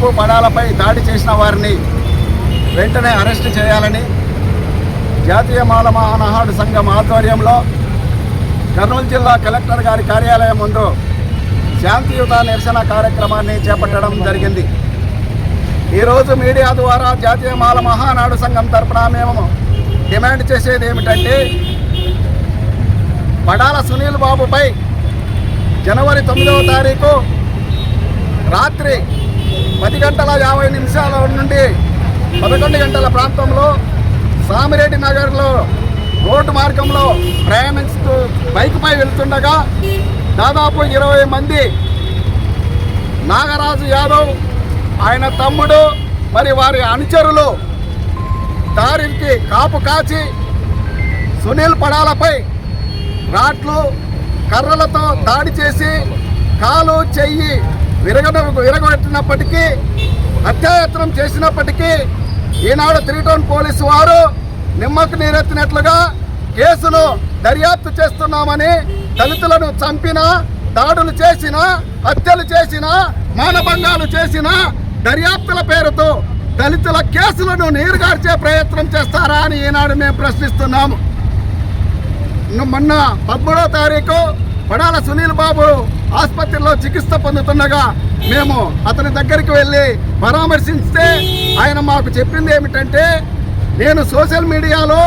బాబు పడాలపై దాడి చేసిన వారిని వెంటనే అరెస్ట్ చేయాలని జాతీయ మాల మహానాడు సంఘం ఆధ్వర్యంలో కర్నూలు జిల్లా కలెక్టర్ గారి కార్యాలయం ముందు శాంతియుత నిరసన కార్యక్రమాన్ని చేపట్టడం జరిగింది. ఈరోజు మీడియా ద్వారా జాతీయ మాల మహానాడు సంఘం తరపున మేము డిమాండ్ చేసేది ఏమిటంటే, పడాల సునీల్ బాబుపై జనవరి 9వ తారీఖు రాత్రి 10:50 నుండి 11 గంటల ప్రాంతంలో సామిరెడ్డి నగర్లో రోడ్డు మార్గంలో ప్రయాణిస్తూ బైక్పై వెళ్తుండగా దాదాపు 20 మంది నాగరాజు యాదవ్, ఆయన తమ్ముడు మరి వారి అనుచరులు దారికి కాపు కాచి సునీల్ పడాలపై రాట్లు కర్రలతో దాడి చేసి కాలు చెయ్యి విరగొట్టినప్పటికీ, హత్యాయత్నం చేసినప్పటికీ ఈనాడు 3 టౌన్ పోలీసు వారు నిమ్మకు నీరెత్తినట్లుగా కేసును దర్యాప్తు చేస్తున్నామని, దళితులను చంపిన, దాడులు చేసిన, హత్యలు చేసిన, మానభంగాలు చేసిన దర్యాప్తుల పేరుతో దళితుల కేసులను నీరుగార్చే ప్రయత్నం చేస్తారా అని ఈనాడు మేము ప్రశ్నిస్తున్నాము. మొన్న 13వ తారీఖు పడాల సునీల్ బాబు ఆసుపత్రిలో చికిత్స పొందుతుండగా మేము అతని దగ్గరికి వెళ్ళి పరామర్శిస్తే ఆయన మాకు చెప్పింది ఏమిటంటే, నేను సోషల్ మీడియాలో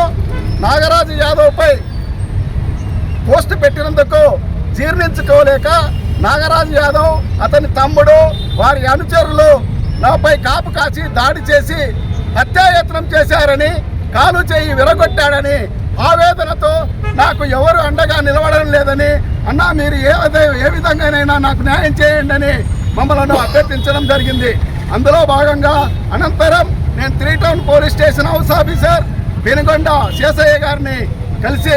నాగరాజు యాదవ్పై పోస్ట్ పెట్టినందుకు జీర్ణించుకోలేక నాగరాజు యాదవ్, అతని తమ్ముడు, వారి అనుచరులు నాపై కాపు కాచి దాడి చేసి హత్యాయత్నం చేశారని, కాలు చేయి విరగొట్టాడని ఆవేదనతో నాకు ఎవరు అండగా నిలబడడం లేదని, అన్నా మీరు ఏ విధంగానైనా నాకు న్యాయం చేయండి అని మమ్మల్ని అభ్యర్థించడం జరిగింది. అందులో భాగంగా అనంతరం నేను 3 town police station house officer Penugonda Seshaiah గారిని కలిసి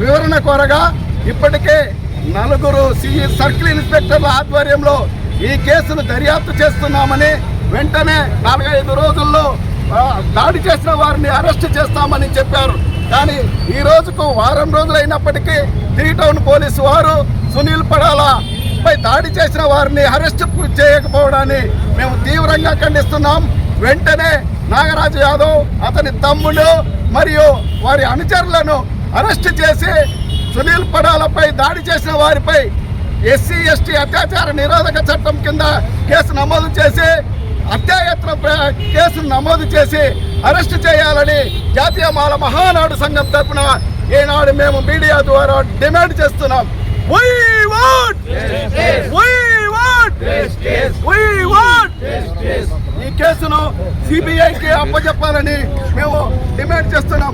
వివరణ కోరగా ఇప్పటికే 4 సర్కిల్ ఇన్స్పెక్టర్ల ఆధ్వర్యంలో ఈ కేసును దర్యాప్తు చేస్తున్నామని, వెంటనే 4-5 రోజుల్లో దాడి చేసిన వారిని అరెస్ట్ చేస్తామని చెప్పారు. కానీ ఈ రోజుకు వారం రోజులైనప్పటికీ 3 టౌన్ పోలీసు వారు సునీల్ పడాలపై దాడి చేసిన వారిని అరెస్ట్ చేయకపోవడాన్ని మేము తీవ్రంగా ఖండిస్తున్నాం. వెంటనే నాగరాజు యాదవ్, అతని తమ్ముడు మరియు వారి అనుచరులను అరెస్ట్ చేసి సునీల్ పడాలపై దాడి చేసిన వారిపై SC ST అత్యాచార నిరోధక చట్టం కింద కేసు నమోదు చేసి, హత్యాయత్నం కేసును నమోదు చేసి అరెస్ట్ చేయాలని జాతీయ మాల మహానాడు సంఘం తరపున ఈనాడు మేము మీడియా ద్వారా డిమాండ్ చేస్తున్నాం. ఈ కేసును CBIకి అప్పచెప్పాలని మేము డిమాండ్ చేస్తున్నాం.